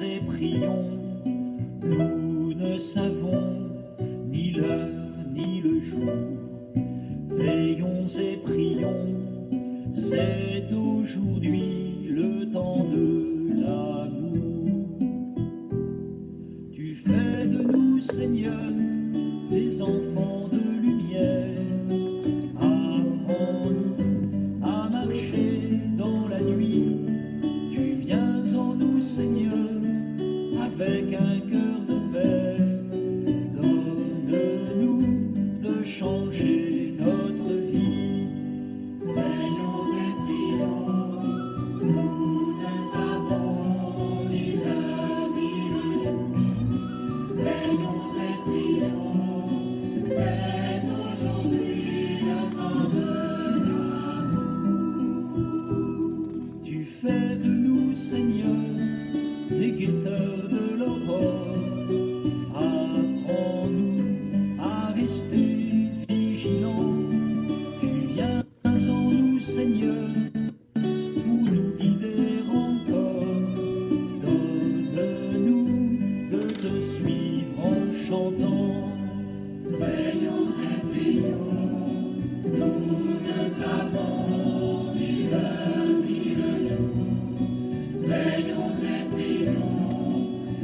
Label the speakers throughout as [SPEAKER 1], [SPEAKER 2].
[SPEAKER 1] et prions, nous ne savons ni l'heure ni le jour. Veillons et prions, c'est aujourd'hui le temps de l'amour. Tu fais de nous, Seigneur, des enfants de lumière. Apprends-nous à marcher dans la nuit. Tu viens en nous, Seigneur, avec un cœur de paix. Donne-nous de changer notre vie. Veillons et prions, nous ne savons ni l'heure ni le jour. Veillons et prions, c'est aujourd'hui le temps de l'amour. Tu fais de nous, Seigneur, des guetteurs de l'aurore. Apprends-nous à rester vigilants. Tu viens en nous, Seigneur, pour nous guider encore. Donne-nous de te suivre en chantant. Veillons et prions, nous ne savons ni l'heure ni le jour. Veillons et prions,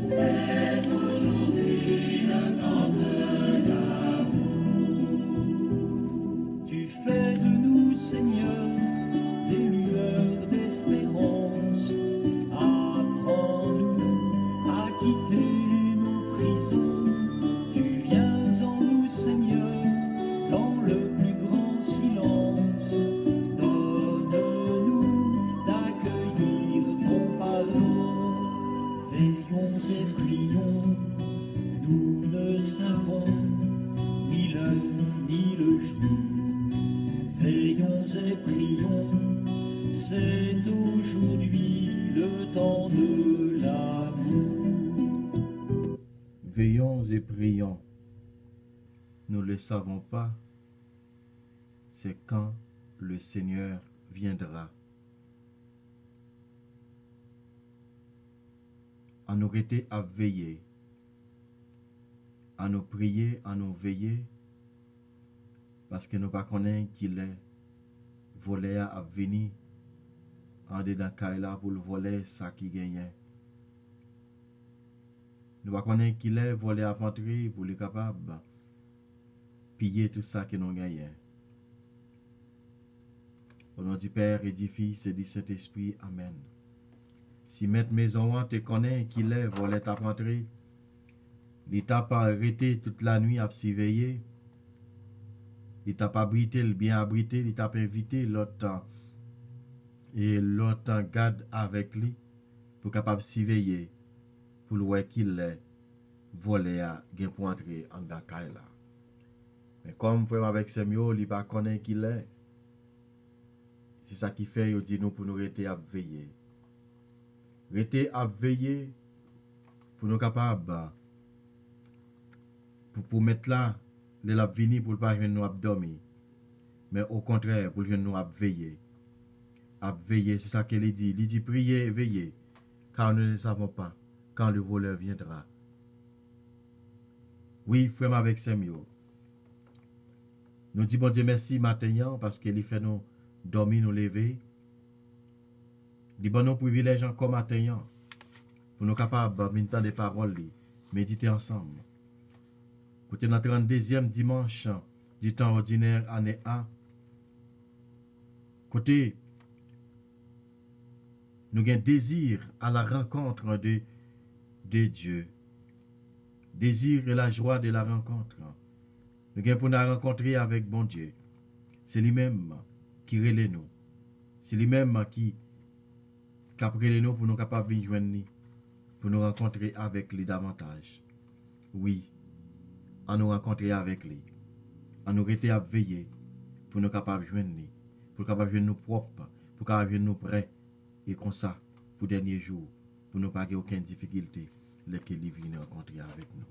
[SPEAKER 1] c'est aujourd'hui le temps de l'amour. Tu fais de nous, Seigneur, des lueurs d'espérance. Apprends-nous à quitter nos prisons. Tu viens en nous, Seigneur, dans le plus grand silence. Donne-nous d'accueillir ton pardon. Veillons et prions, nous ne savons ni l'heure ni le jour. Veillons et prions, c'est aujourd'hui le temps de l'amour.
[SPEAKER 2] Veillons et prions. Nous ne le savons pas. C'est quand le Seigneur viendra. À nous rester à veiller, à nous prier, à nous veiller, parce que nous ne connaissons pas qu'il est volé à venir en dedans Kaila pour le voler ça qui gagne. Nous ne connaissons pas qu'il est volé à rentrer pour le capable de piller tout ça que nous gagnons. Au nom du Père et du Fils et du Saint-Esprit, Amen. Si maître maison te connaît qu'il est volé à rentrer, il t'a pas arrêté toute la nuit à surveiller, il t'a pas abrité, le bien abrité, il t'a pas invité l'autre temps. Et l'autre temps garde avec lui pour capable surveiller, pour le voir qu'il est volé à gain pour entrer en Dakar là. Mais comme frère avec Samuel, il pas connaît qu'il est. C'est ça qui fait, il dit nous pour nous rester à veiller. Rester à veiller pour nous capables pour mettre là les la venir pour pas nous dormir. Mais au contraire, pour nous veiller. À veiller, c'est ça qu'il dit. Il dit priez et veillez, car nous ne savons pas quand le voleur viendra. Oui, frère avec Samuel. Nous disons bon Dieu merci matin parce qu'il fait nous dormir, nous lever. Il bon nous privilège encore matin pour nous capables de entendre des paroles, méditer ensemble. Côté notre 32e dimanche du temps ordinaire année A. Côté nous avons désir à la rencontre de Dieu. Désir et la joie de la rencontre. Nous avons pour nous rencontrer avec bon Dieu. C'est lui-même qui relève nous. C'est lui-même qui relève nous pour nous capables de joindre, pour nous rencontrer avec lui davantage. Oui, à nous rencontrer avec lui. À nous rester à veiller pour nous capables de joindre, pour capables de joindre nous propres, pour capables de joindre nous prêts. Et comme ça, pour le dernier jour, pour ne pas avoir aucune difficulté, lesquelles il vient rencontrer avec nous.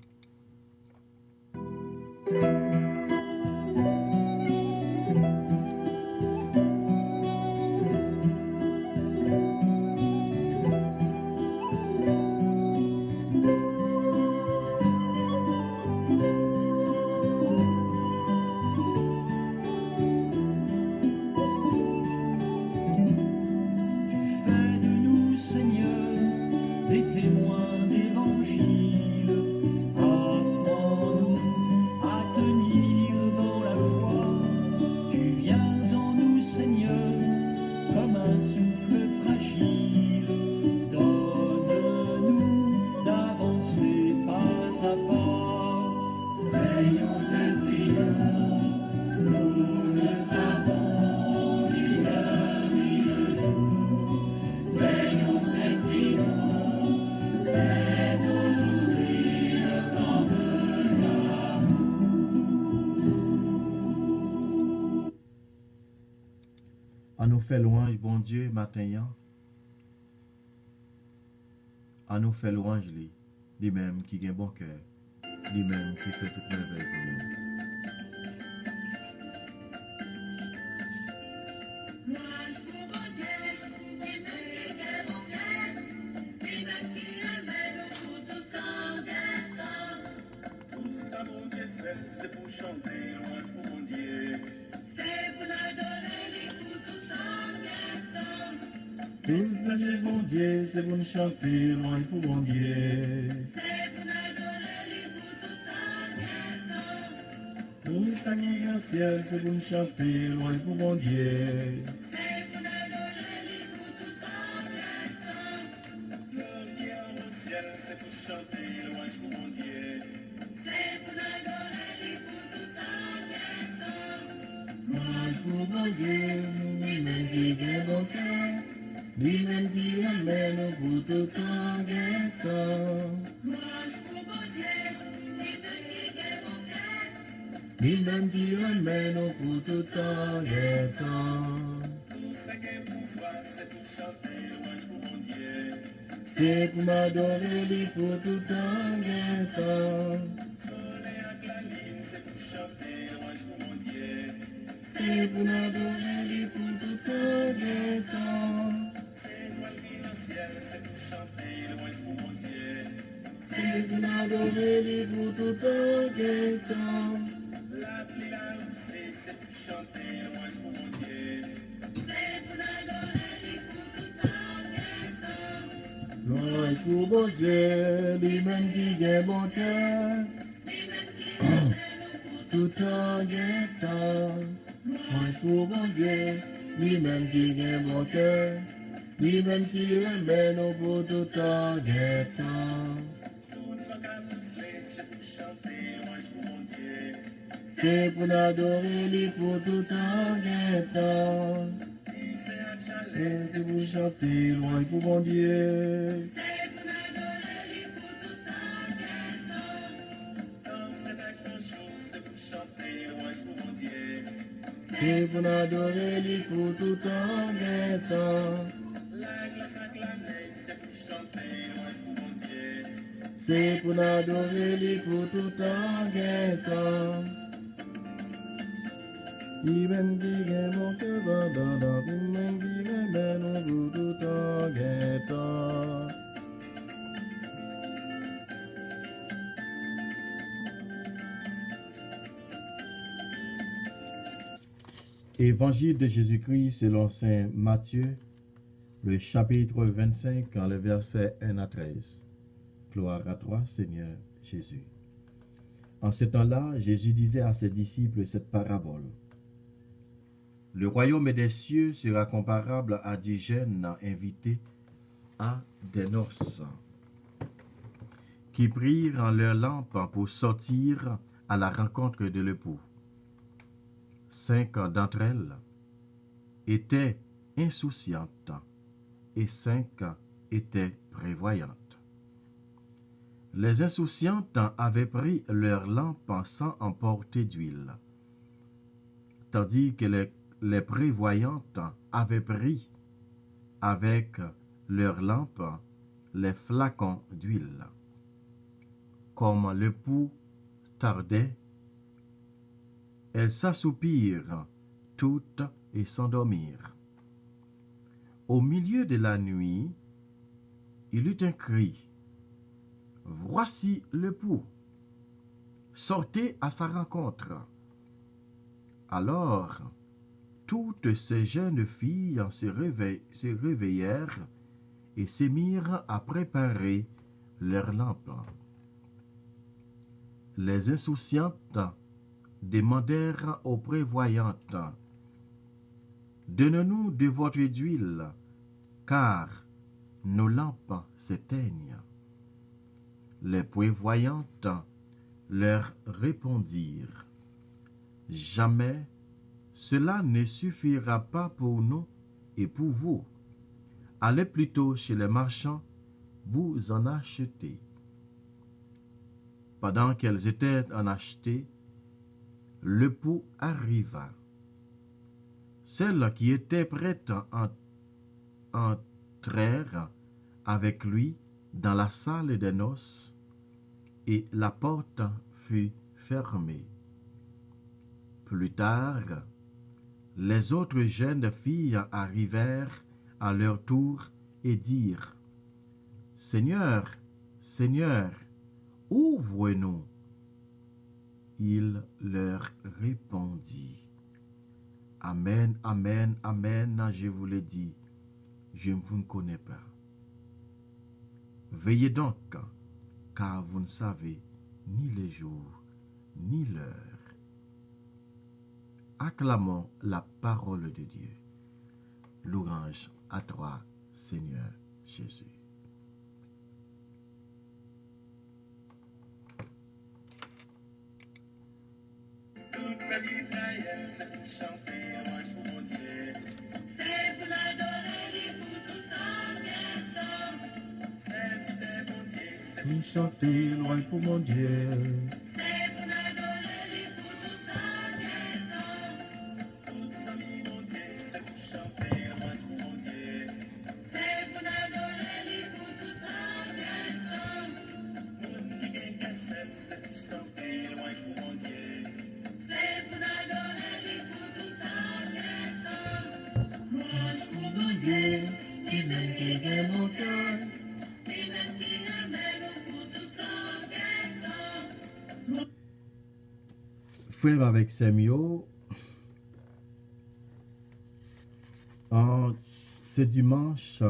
[SPEAKER 1] Veillons et prions, nous ne savons ni l'heure ni le jour. Veillons et prions, c'est aujourd'hui le temps de l'amour.
[SPEAKER 2] À nous fait louange, bon Dieu, matin. À nous fait louange, lui-même qui a bon cœur, lui-même qui fait toute merveille pour nous.
[SPEAKER 3] C'est pour chanter, louange pour mon Dieu. C'est pour adorer les coups sans
[SPEAKER 2] Tout le bon Dieu, c'est pour nous chanter, louange pour mon Dieu.
[SPEAKER 3] C'est pour adorer les coups sans
[SPEAKER 2] Tout le ciel, c'est pour nous chanter, louange pour mon Dieu.
[SPEAKER 3] C'est pour adorer les coups sans Le Dieu au ciel, c'est pour chanter, louange pour mon Dieu. C'est pour adorer les coups sans
[SPEAKER 2] Louange pour mon Dieu, lui-même qui a bon cœur, lui-même qui amène au bout de temps guettant.
[SPEAKER 3] Louange pour mon Dieu,
[SPEAKER 2] Lui-même qui amène au bout de temps guettant.
[SPEAKER 3] Tout ce qu'est pouvoir, c'est pour chanter, louange pour mon Dieu.
[SPEAKER 2] C'est pour m'adorer lui pour tout temps guettant.
[SPEAKER 3] Soleil à la ligne, c'est pour chanter, louange pour mon Dieu.
[SPEAKER 2] C'est pour m'adorer lui pour tout temps guettant.
[SPEAKER 3] Étoile qui dans le ciel, c'est pour chanter, louange pour mon Dieu.
[SPEAKER 2] C'est pour m'adorer lui pour tout temps guettant.
[SPEAKER 3] La pluie, la roussée, c'est pour chanter, louange pour mon Dieu. C'est pour adorer les coups sans
[SPEAKER 2] Louange pour mon Dieu, lui-même qui a bon cœur. Tout temps guettant. Louange pour mon Dieu, lui-même qui a bon cœur. Lui-même qui amène au bout de temps guettant.
[SPEAKER 3] Tout le vent à souffler, c'est pour chanter, louange pour mon Dieu.
[SPEAKER 2] C'est pour adorer lui pour tout temps guettant.
[SPEAKER 3] Il fait un chalet,
[SPEAKER 2] Et c'est pour chanter louange pour mon Dieu.
[SPEAKER 3] c'est pour adorer les coups sans Dans cette action, c'est pour chanter, louange pour mon Dieu.
[SPEAKER 2] C'est pour adorer lui pour tout temps guettant.
[SPEAKER 3] La glace à la neige, c'est pour chanter, louange pour mon Dieu.
[SPEAKER 2] C'est pour adorer lui pour tout temps guettant. Lui-même qui a mon cœur, lui-même qui amène au bout de temps guettant. Évangile de Jésus-Christ selon saint Matthieu, le chapitre 25, le verset 1 à 13. Gloire à toi, Seigneur Jésus. En ce temps-là, Jésus disait à ses disciples cette parabole. Le royaume des cieux sera comparable à des jeunes invités à des noces, qui prirent leurs lampes pour sortir à la rencontre de l'époux. 5 d'entre elles étaient insouciantes et 5 étaient prévoyantes. Les insouciantes avaient pris leurs lampes sans emporter d'huile, tandis que les prévoyantes avaient pris avec leurs lampes les flacons d'huile. Comme l'époux tardait, elles s'assoupirent toutes et s'endormirent. Au milieu de la nuit, il eut un cri. Voici l'époux. Sortez à sa rencontre. Alors, toutes ces jeunes filles se réveillèrent et se mirent à préparer leurs lampes. Les insouciantes demandèrent aux prévoyantes, « Donne-nous de votre huile, car nos lampes s'éteignent. » Les prévoyantes leur répondirent, « Jamais cela ne suffira pas pour nous et pour vous. Allez plutôt chez les marchands, vous en achetez. » Pendant qu'elles étaient en acheter, l'époux arriva. Celles qui étaient prêtes entrèrent avec lui dans la salle des noces, et la porte fut fermée. Plus tard, les autres jeunes filles arrivèrent à leur tour et dirent, « Seigneur, Seigneur, ouvre-nous. » Il leur répondit, « Amen, amen, amen, je vous le dis, je ne vous connais pas. Veillez donc, car vous ne savez ni le jour, ni l'heure. » Acclamons la parole de Dieu. Louange à toi, Seigneur Jésus.
[SPEAKER 3] Toute la vie d'Israël s'est pour chanter louange pour mon Dieu.
[SPEAKER 4] C'est pour l'adorer pour tout en temps.
[SPEAKER 3] C'est pour tes bon Dieu, c'est
[SPEAKER 2] Oui, chantez louange pour mon Dieu.
[SPEAKER 4] C'est pour l'adorer pour tout en temps.
[SPEAKER 3] toute sa vie mon Dieu, c'est pour chanter louange pour mon Dieu.
[SPEAKER 4] C'est pour l'adorer pour tout en temps.
[SPEAKER 3] Moun qui gagne cassette, c'est pour chanter louange pour mon Dieu.
[SPEAKER 4] C'est pour l'adorer pour tout en temps. Louange pour mon
[SPEAKER 2] Dieu, il aime qui gagne mon cœur.
[SPEAKER 4] Dieu, même qui aime pour tout en temps.
[SPEAKER 2] Frère avec Samuel, en ce dimanche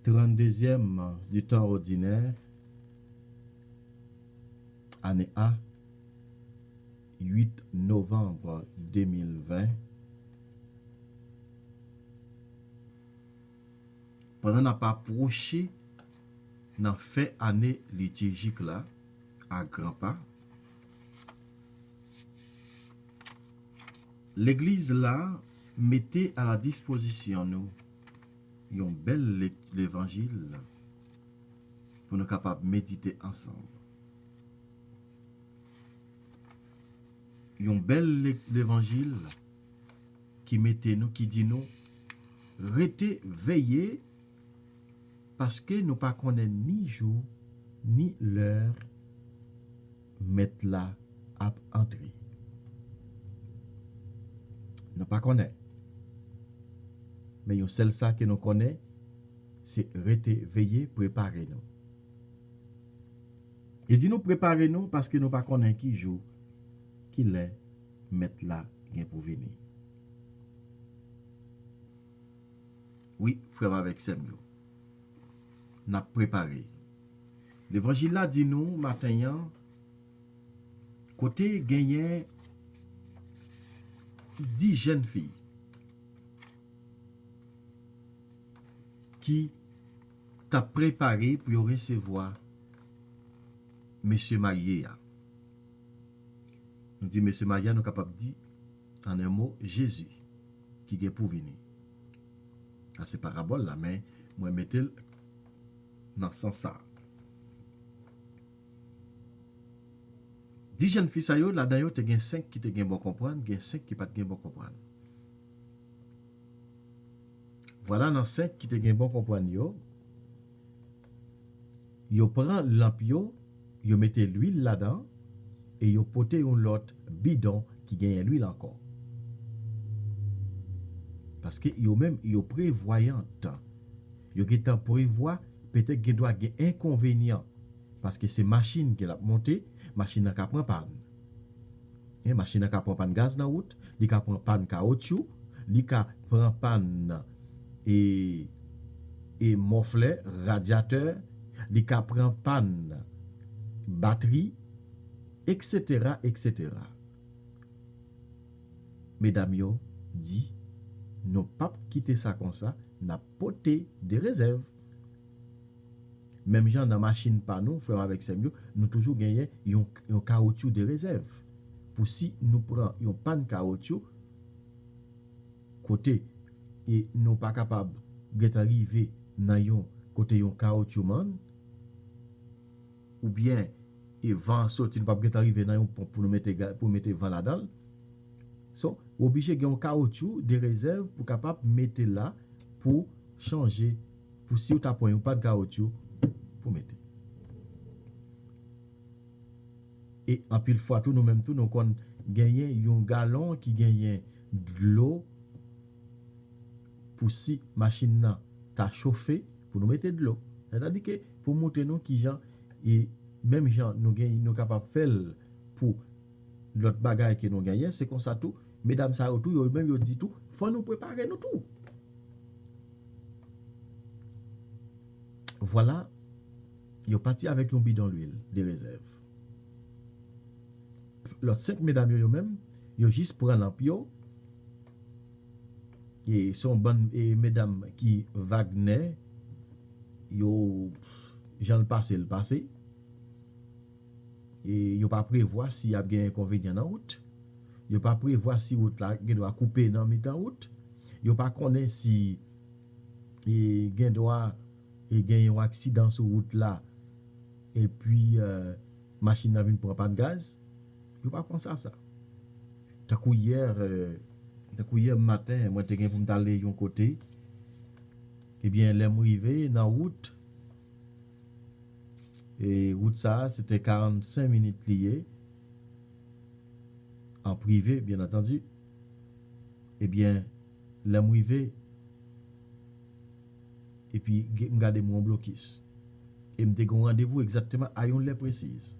[SPEAKER 2] 32e du temps ordinaire, année A, 8 novembre 2020, pendant n'a pas approché dans fait année liturgique là, à grands pas, l'église là mettait à la disposition nous un bel l'évangile pour nous capables de méditer ensemble. Un bel l'évangile qui mettait nous, qui dit nous, restez veillés parce que nous pas connaissons ni jour ni l'heure mettre là à entrer. Nous pas connaît. Mais yon seul ça que nous connaît, c'est rester veiller, préparer nous. Et dit nous préparer nous parce que nous pas connaît qui joue, qui l'est, mettre là, bien pour venir. Oui, frère avec Samuel. N'a préparé. L'évangile là dit nous matin, côté gagné 10 jeunes filles qui t'a préparé pour recevoir monsieur Maria. Nous dit monsieur Maria, nous capable de dire en un mot Jésus qui est pour venir. Ah, c'est parabole là, mais moi mettez dans ce sens ça. 10 jeunes filles ça yo là-dedans tu gen 5 qui te gen bon comprendre, gen 5 qui pas te gen bon comprendre. Voilà dans 5 qui te gen bon comprendre yo prend lampe yo mette l'huile là-dedans et yo pote un l'autre bidon qui gagne l'huile encore. Parce que yo même yo prévoyante. Yo getan prévoit peut-être qu'il doit gen inconvénient parce que c'est machine qui l'a monté, machine qui prend panne. Machine qui prend panne gaz dans route, li ka prend panne caoutchouc, li ka prend panne et moflet, radiateur, li ka prend panne batterie, etc., etc. Mesdames yo dit, nous pas quitter ça comme ça, n'a poté des réserves. même gens dans machine pas nous, frère avec Semyo, nous toujours gagné un caoutchouc de réserve. Pour si nous prenons un panne caoutchouc, côté, et nous pas capable d'arriver dans un côté un caoutchouc man, ou bien et vent sorti pas arriver dans un pour nous mettre vent là-dedans. So, obligé de un caoutchouc de réserve pour capable mettre là pour changer pour si vous n'avez pas de caoutchouc pour mettre. Et en pile fois tout nous même tout nous qu'on gagne un galon qui gagne de l'eau pour si machine là t'a chauffé pour nous mettre de l'eau. C'est-à-dire que pour montrer nous qui gens et même gens nous gagne nous capable faire pour l'autre bagaille que nous gagnons, c'est comme ça tout. Mesdames ça tout yo même yo dit tout, faut nous préparer nous tout. Voilà, yo parti avec un bidon d'huile de réserve. L'autre 5 mesdames yo même, yo juste prend l'ampio et sont bonnes et mesdames qui Wagner yo Jean le passé et yo pas prévoir s'il y a bien inconvénient dans route. Yo pas prévoir si route là doit couper dans mi-temps route. Yo pas connaît si et gen doit et gagne un accident sur route là et puis machine n'a vinn pour pas de gaz. Yo pas penser à ça. Tant hier matin moi t'ai pour m'aller yon côté. Eh bien les m'rivé dans route et route ça c'était 45 minutes lié en privé bien entendu. Eh bien les m'rivé et puis m'garder mon blocus et m'te gon rendez-vous exactement à une heure précise.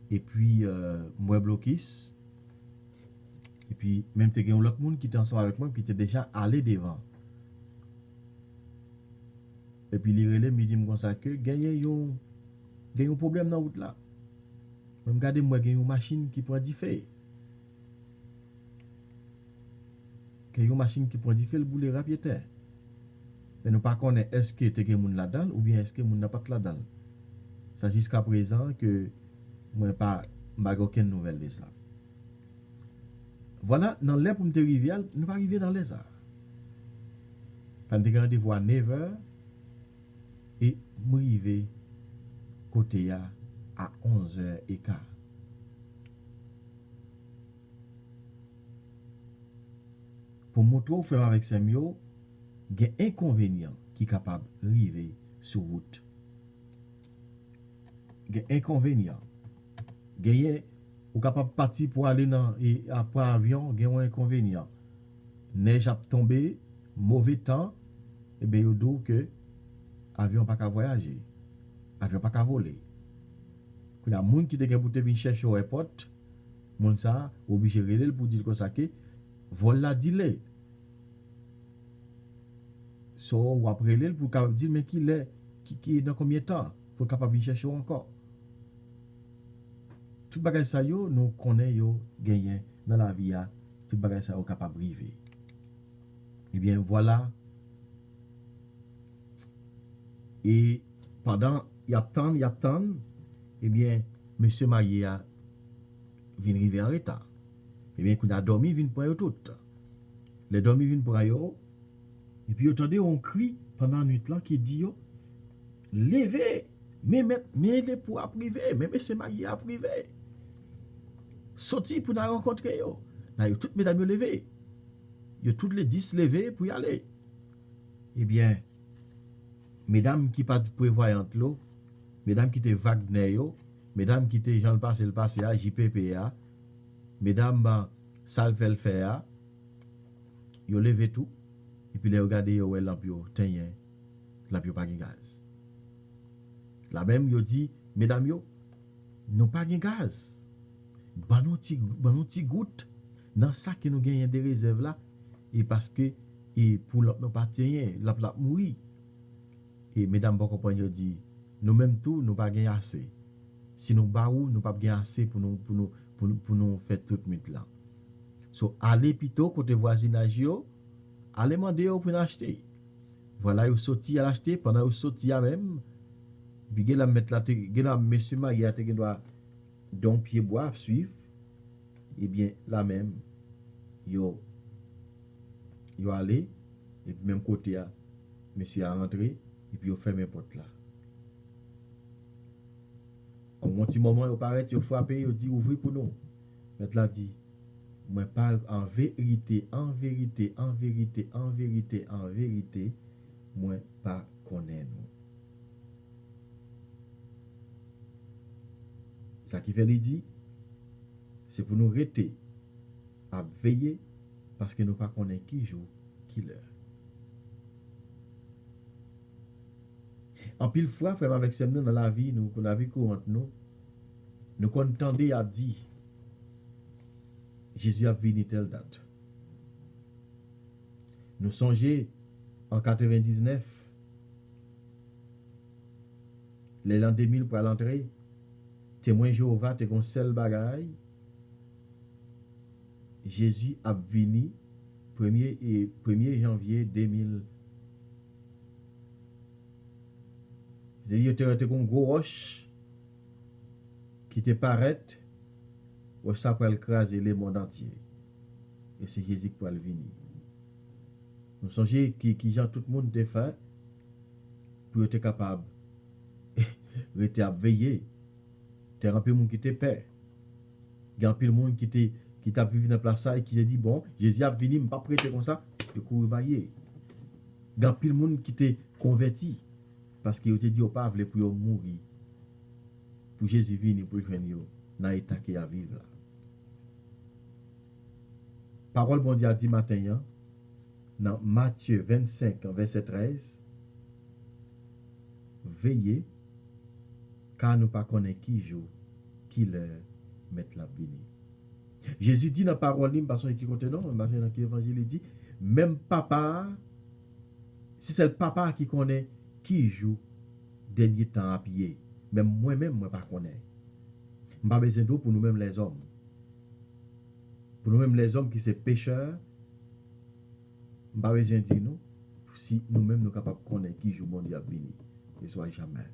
[SPEAKER 2] Et puis moi blocus et puis même te gen l'autre monde qui était ensemble avec moi qui était déjà allé devant. Et puis li relè mi dit comme ça que gagné un problème dans route là. Même garder moi gen une machine qui prend 10 feuilles. Une machine qui prend 10 feuilles le bouler rapide. Mais nous pas connaît est-ce que te gen moun là-dedans ou bien est-ce que moun n'a pas là-dedans. Ça jusqu'à présent que moi pas aucune nouvelle de ça. Voilà, dans l'air pour me rivière, nous pas arriver dans les arts. Quand nous rendez-vous à 9h et nous arriver côté à 11h15. Pour moto faire avec Semyo, il y a un inconvénient qui est capable d'arriver sur route. Il y a un inconvénient. Il y a ou capable partir pour aller dans et après avion, il y a un inconvénient. Neige a tombé, mauvais temps, et bien il dit que avion pas qu'à voyager, avion pas qu'à voler. Il y a des gens qui te pour te venir chercher au aéroport, moun ça obligé relève pour dire que ça que vol la delay. So ou après relève pour capable dire mais qui est dans combien de temps pour capable venir chercher encore. Tout bagay sa yo nous connaît yo gagné dans la vie a tout bagay sa yo capable briver. Et bien voilà. Et pendant y a tant et bien monsieur marié a vinn river en retard. Et bien qu'on a dormi vinn pour yo tout. Les dormi vinn pour yo et puis entendez on cri pendant la nuit là qui dit yo levez mais les pour à privé mais monsieur marié à privé. Sorti pour nous rencontrer yo. Là yo toutes mesdames yo levé. Yo toutes les 10 levé pour y aller. Eh bien mesdames qui pas prévoyantes là, mesdames qui étaient Wagner yo, mesdames qui étaient Jean le passé à JPPA, mesdames Salvel faire yo levé tout et puis les regarder yo lampio tenyen, lampio pas de gaz. La même yo dit mesdames yo, non pas de gaz. Banon ti goutte dans ça que nous gagnons des réserves là et parce que et pour l'autre pas tenir la mourir et mesdames bon compagnon dit nous même tout nous pas gagner assez si nous baou nous pas gagner assez pour nous faire toute nuit là so aller plutôt côté voisinage yo aller demander pour acheter Voilà, il sorti à l'acheter pendant il sorti à même. Puis il a mettre la monsieur Maria te doit don pied bois suivre. Eh bien là même yo allé et puis même côté à monsieur a rentré et puis il fermé porte là. En un petit moment il paraît il frappé il dit ouvrir pour nous. Maître là dit moi parle en vérité, en vérité, en vérité, en vérité, en vérité, moi pas connaît nous. Ça qui fait lui dit c'est pour nous rester à veiller parce que nous pas connaît qui jour, qui l'heure. En pile fois, frère, avec ces dans la vie, nous, qu'on a vu courante, nous contendons à dire, Jésus a venu telle date. Nous songeons en 99, les l'an 2000 pour l'entrée, témoin Jéhovah, t'es un seul bagaille, Jésus a venu 1er janvier 2000. Il y a un gros roche qui te paraît, ou ça peut écraser le monde entier. Et c'est Jésus qui peut venir. Nous songeons qui genre tout le monde te fait pour être capable de te veiller. Tu as un peu de monde qui te paie. Il y a un peu de monde qui t'a vu dans la place et qui te dit bon, Jésus a venu, je ne pas prêter comme ça, je cours bailler. Il y a un peu de monde qui te converti. Parce qu'il te dit au pas pour mourir. Pour Jésus venir pour joindre dans l'état qui a vivre là. Parole bon Dieu a dit matin dans Matthieu 25 verset 13. Veillez car nous pas connaît qui jour, qui l'heure mettre la venir. Jésus dit dans parole parce qu'il compte non, parce que dans l'évangile dit même papa si c'est le papa qui connaît qui joue dernier temps à pied, même moi-même, moi pas connais. Je n'ai pas besoin d'eau pour nous-mêmes les hommes. Pour nous-mêmes les hommes qui sont pécheurs, je n'ai pas besoin de dire nous, si nous-mêmes nous sommes capables de connaître qui joue bon Dieu à venir. Et soit jamais.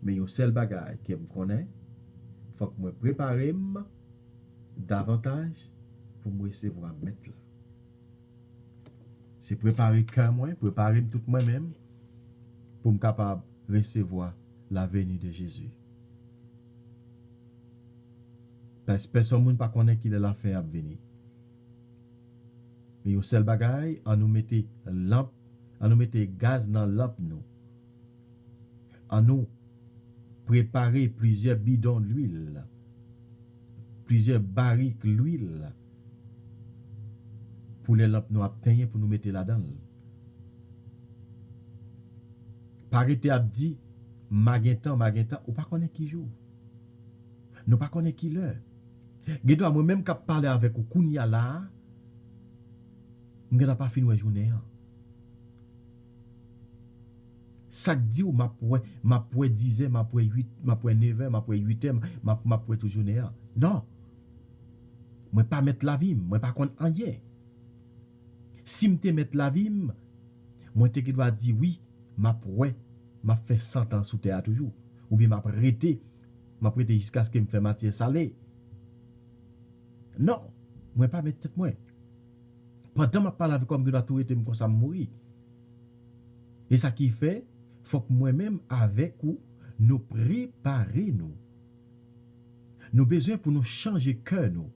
[SPEAKER 2] Mais il y a un seul bagage que je connais, il faut que je me prépare davantage pour me recevoir mettre là. C'est préparer cœur moi, préparer tout moi-même pour me capable de recevoir la venue de Jésus. Parce que personne ne connaît qu'il est la fin à venir. Mais au seul bagaille, on nous mettait lampe, on nous mettait gaz dans la lampe nous. On nous préparer plusieurs bidons d'huile, plusieurs barriques d'huile pour les lampes nous obtenir pour nous mettre là-dedans. Parité a dit, magentan, ou pas connaît qui joue. Nous pas connaît qui l'heure. Gédo moi même cap parler avec ou kounya là. M'gena pas fini la journée. Ça dit ou ma pour 10 heures, ma pour 8, ma pour 9 heures, ma pour 8 heures, ma pour toute journée. Non. Moi pas mettre la vie, moi pas connait rien. Si m'te mettre la vie, moi te qui doit dire oui. m'a fait 100 ans sous terre toujours. Ou bien m'a prêté jusqu'à ce que me fait matière salée. Non, moi pas mettre tête moi. Pendant m'a parler avec comme que doit tout être comme ça mourir. Et ça qui fait, faut que moi-même avec ou nous préparer nous. Nous besoin pour nous changer cœur nous.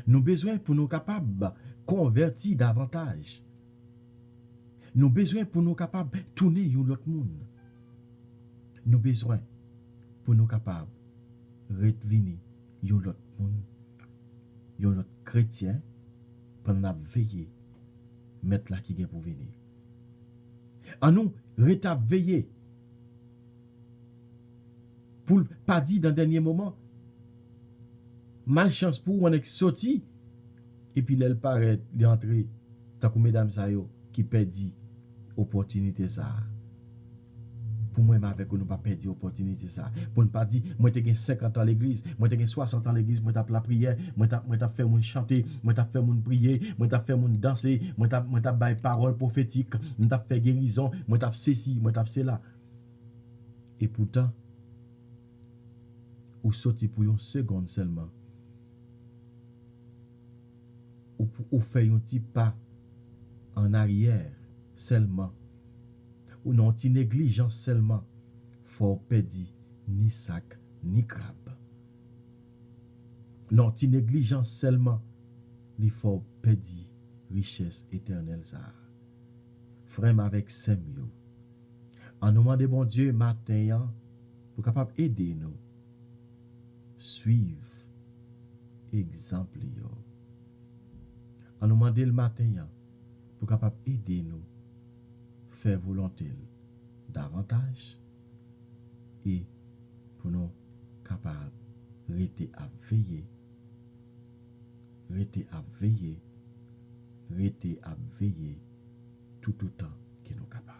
[SPEAKER 2] Nous besoin pour nous capables convertir davantage. Nous besoin pour nous capables tourner sur l'autre monde. Nous besoin pour nous capables revenir sur l'autre monde, sur l'autre chrétien, pendant veiller, mettre là qui vient pour venir. En nous, veiller. Pour pas dire dans le dernier moment, malchance pour on est sorti, et puis elle paraît, l'entrée, tant que mesdames ça yo, qui perdit opportunité ça. Pour moi, avec nous, pas perdre l'opportunité ça. Pour ne pas dire, moi, j'ai 50 ans à l'église, moi, j'ai 60 ans à l'église, moi, j'ai la prière, moi, j'ai fait mon chanter, moi, j'ai fait mon prier, moi, j'ai fait mon danser, moi, j'ai bail parole prophétique, moi, j'ai fait guérison, moi, j'ai ceci, moi, j'ai cela. Et pourtant, ou sorti pour une seconde seulement, ou fait un petit pas en arrière seulement, ou non, une négligence seulement, faut perdre ni sac, ni crabe. Non, une négligence seulement, il faut perdre richesse éternelle ça. Frère avec Samuel. En nom de bon Dieu, matin, pour capable aider nous, suivre exemple. En nom de le matin, pour capable aider nous, faire volonté davantage et pour nous capables rester à veiller, rester à veiller, rester à veiller tout autant que nous capables.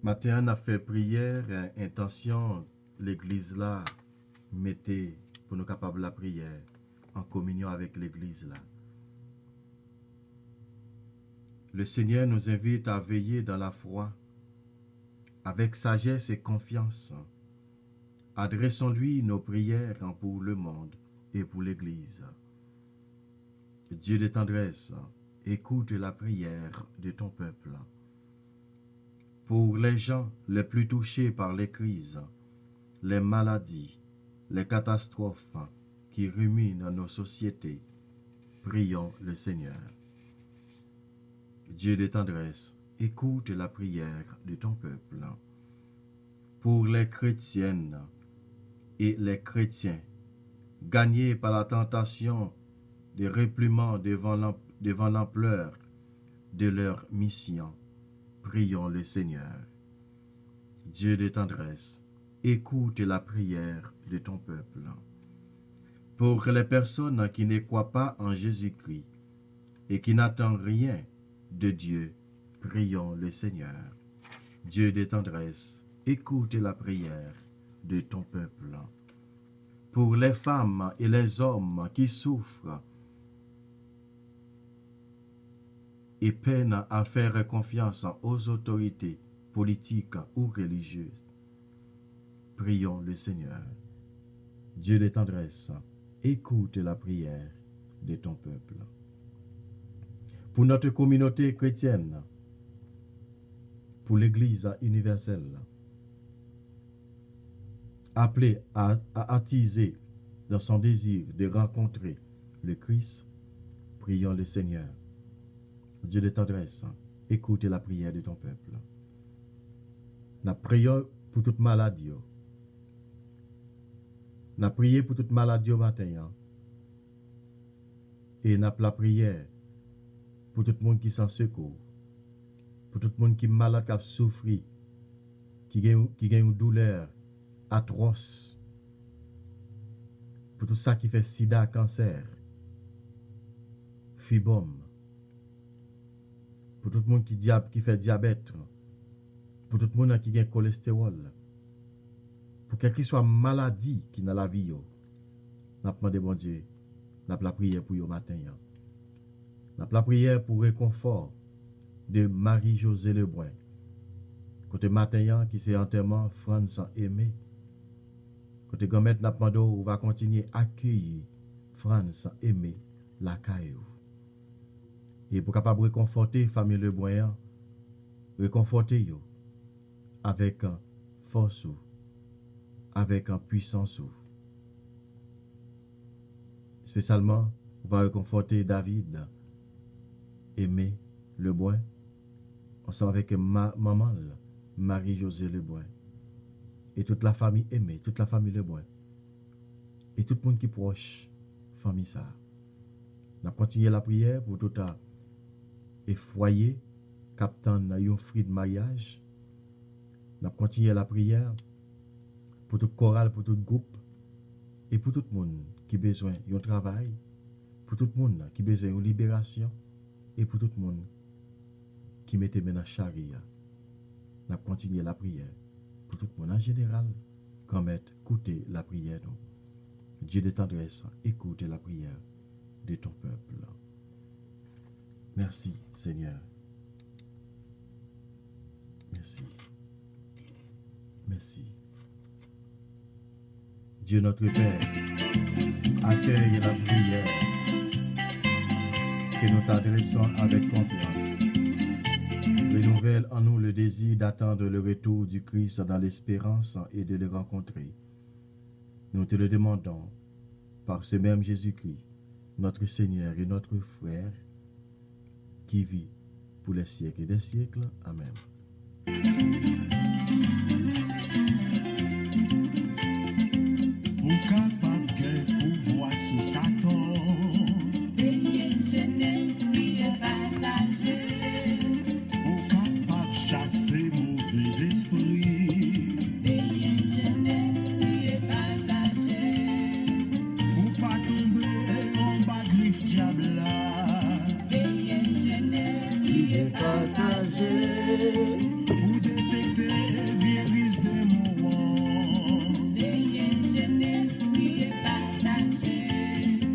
[SPEAKER 2] Matin, on a fait prière, intention, l'église là, mettez pour nous capables la prière, en communion avec l'église là. Le Seigneur nous invite à veiller dans la foi, avec sagesse et confiance. Adressons-lui nos prières pour le monde et pour l'église. Dieu de tendresse, écoute la prière de ton peuple. pour les gens les plus touchés par les crises, les maladies, les catastrophes qui ruminent nos sociétés. Prions le Seigneur. Dieu de tendresse, écoute la prière de ton peuple. Pour les chrétiennes et les chrétiens, gagnés par la tentation de repliement devant l'ampleur de leur mission, prions le Seigneur. Dieu de tendresse, écoute la prière de ton peuple. Pour les personnes qui ne croient pas en Jésus-Christ et qui n'attendent rien de Dieu, prions le Seigneur. Dieu de tendresse, écoute la prière de ton peuple. Pour les femmes et les hommes qui souffrent et peinent à faire confiance aux autorités politiques ou religieuses, prions le Seigneur. Dieu de tendresse, écoute la prière de ton peuple. Pour notre communauté chrétienne, pour l'Église universelle, appelée à attiser dans son désir de rencontrer le Christ, prions le Seigneur. Dieu de tendresse, écoute la prière de ton peuple. Nous prions pour toute maladie. Nous prions pour toute maladie au matin. Et nous la prière pour tout le monde qui s'en secours. Pour tout le monde qui est malade, qui a souffert, qui a une douleur atroce. Pour tout ça qui fait sida, cancer, fibrome. Pour tout le monde qui fait diabète. Pour tout le monde qui a cholestérol. Pour quelle que soit maladie qui est dans la vie, nous demandons bon Dieu, nous la prière pour le matin. Nous la prière pour réconfort de Marie-Josée Lebrun. Côté matin, qui c'est enterrement France Aimé. Côté gomet, nous demandons on va continuer à accueillir France Aimé la caillou. Et pour capable réconforter famille Lebrun, réconforter yo avec force, avec puissance. Spécialement, on va réconforter David, Aimé Lebrun, ensemble avec maman Marie-Josée Lebrun, et toute la famille Aimé, toute la famille Lebrun, et tout le monde qui est proche, famille ça. On a continué la prière pour tout et foyer, captain un fruit de mariage. On a continué la prière pour tout chorale, pour tout groupe, et pour tout le monde qui a besoin d'un travail, pour tout le monde qui a besoin d'une libération, et pour tout le monde qui mette dans la charia. On a continué la prière pour tout le monde en général, comme écouter la prière. Dieu de tendresse, écoute la prière de ton peuple. Merci, Seigneur. Merci. Merci. Dieu notre Père, accueille la prière que nous t'adressons avec confiance. Renouvelle en nous le désir d'attendre le retour du Christ dans l'espérance et de le rencontrer. Nous te le demandons par ce même Jésus-Christ, notre Seigneur et notre frère, qui vit pour les siècles des siècles. Amen.
[SPEAKER 3] Ou capable de pouvoir sous Satan.
[SPEAKER 4] Veillez, jeûnez, priez, partagez.
[SPEAKER 3] Ou capable de chasser mauvais esprits.
[SPEAKER 4] Veillez, jeûnez, priez, partagez.
[SPEAKER 3] Ou pas tomber en bas griffe diable là.
[SPEAKER 4] Veillez, jeûnez, priez, partagez.
[SPEAKER 3] Ou détecter virus démon.
[SPEAKER 4] Veillez, jeûnez, priez, partagez.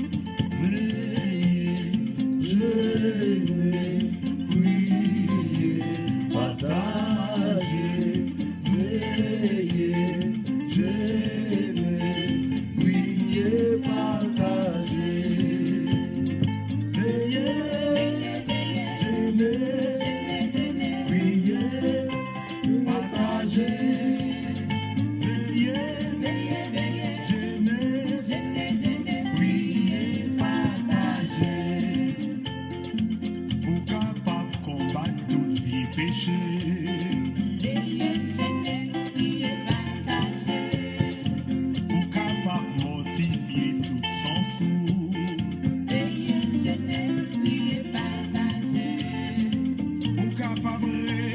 [SPEAKER 4] Veillez, gêner, prier, partager.
[SPEAKER 3] Ou capable mortifier tout sans sou.
[SPEAKER 4] Veillez, gêner, prier, partager.
[SPEAKER 3] Ou capable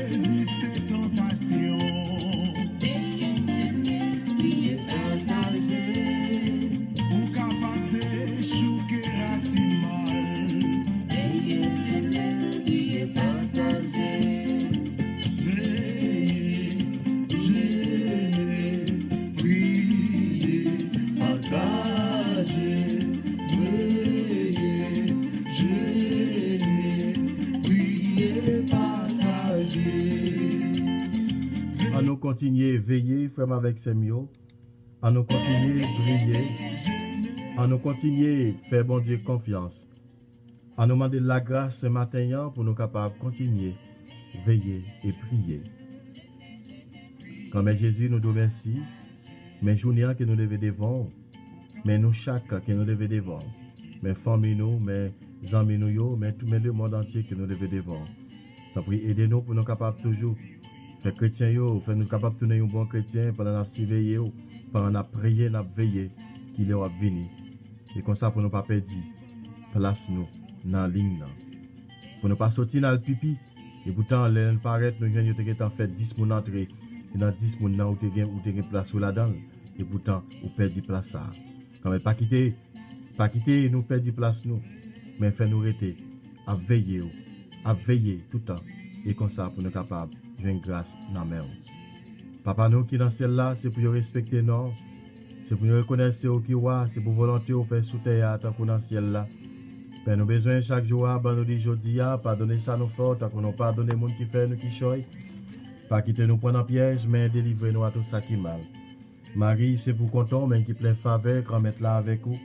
[SPEAKER 3] résister tentation.
[SPEAKER 4] Veillez, gêner, prier, partager.
[SPEAKER 3] Ou capable déchouquer racine mal.
[SPEAKER 4] Veillez, gêner, prier, partager.
[SPEAKER 3] Veillez, gêner, prier, partager. Veillez, gêner, prier, partager.
[SPEAKER 2] À nous continuer veiller, frère avec Semio. À nous continuer briller. À nous continuer faire bon Dieu confiance. À nous demander la grâce ce matin pour nous capables de continuer veiller et prier. Comme Jésus nous dit merci, mais journée que nous devons devant, mais nous chaque que nous devons devant, mais famille nous, mais amis nous, mais tout le monde entier que nous devons devant. T'as pris aidez-nous pour nous capables toujours faire chrétien yo, faire nous capables de tourner un bon chrétien pendant nous surveiller, pendant nous prier, nous veiller qu'il est venu. Et comme ça pour nous pas perdre place nous dans la ligne là. Pour ne pas sortir dans le pipi et pourtant les paraître nous viennent en fait 10 moun entrer et dans 10 moun là où tu gain place sur la dedans et pourtant ou perdre place ça. Quand même pas quitter nous perdre place nous mais faire nous rester à veiller tout le temps et comme ça pour nous capable joindre grâce dans main. Papa nous qui dans celle là c'est pour respecter nous, c'est pour nous reconnaître ce qui est, c'est pour volonté au faire sous terre tant qu'on dans ciel là. Père, nous besoin chaque jour, nous dit aujourd'hui, pardonnez ça nous fort, tant qu'on n'a pas donné monde qui fait nous qui choy. Pas quitter nous prendre en piège, mais délivrez-nous à tout ça qui mal. Marie, c'est pour content, mais qui plein faveur, grand mettre là avec vous.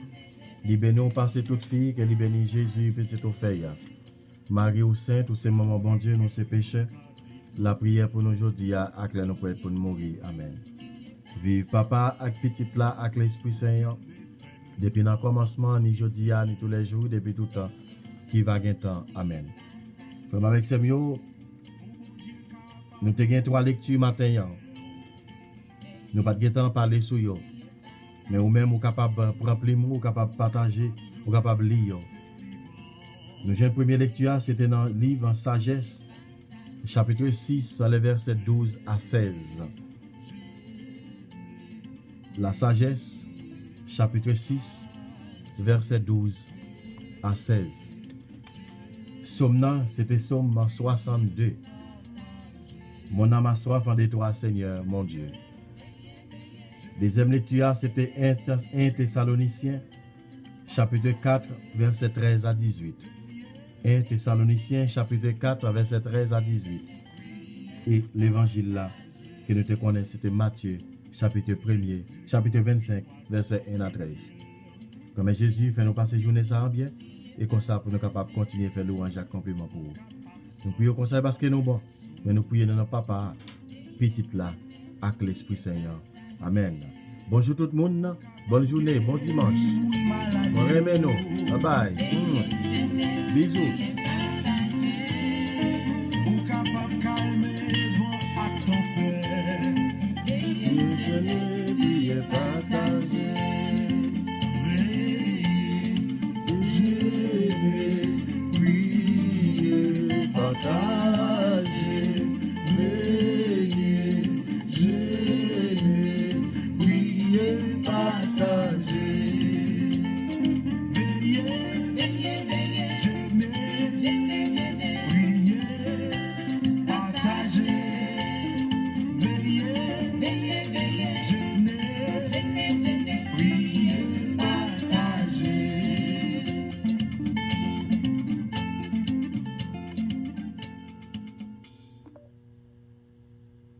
[SPEAKER 2] Libère-nous, passer toute fille, que libère Jésus, petit au fait. Marie ou sainte, ou c'est maman bon Dieu, nous c'est péchés. La prière pour nous aujourd'hui, avec la nous pour être pour nous mourir. Amen. Vive papa, avec petite là, avec l'Esprit Saint. Depuis le commencement, ni jeudi, ni tous les jours, depuis tout le temps, qui va gagner temps. Amen. Comme avec Semio, nous avons 3 lectures matin. Nous pas de temps parler sur eux. Mais ou même, vous capable de prendre les mots, capable de partager, vous capable de lire. Nous avons une première lecture, c'était dans le livre en Sagesse, chapitre 6, les versets 12 à 16. La Sagesse, chapitre 6, verset 12 à 16. Somme, c'était Somme 62. Mon âme a soif en de toi, Seigneur, mon Dieu. Deuxième lecture, c'était 1 Thessaloniciens, chapitre 4, verset 13 à 18. 1 Thessaloniciens, chapitre 4, verset 13 à 18. Et l'évangile là, que nous te connaissons, c'était Matthieu, chapitre 25, verset 1 à 13. Comme Jésus fait nous passer journée ça en bien, et comme ça pour nous capables de continuer à faire louange et compliment pour vous. Nous prions comme ça parce que nous bon, mais nous prions dans notre papa, petite là, avec l'Esprit Seigneur. Amen. Bonjour tout le monde, bonne journée, bon dimanche. Bon remède nous. Bye bye. Bisous.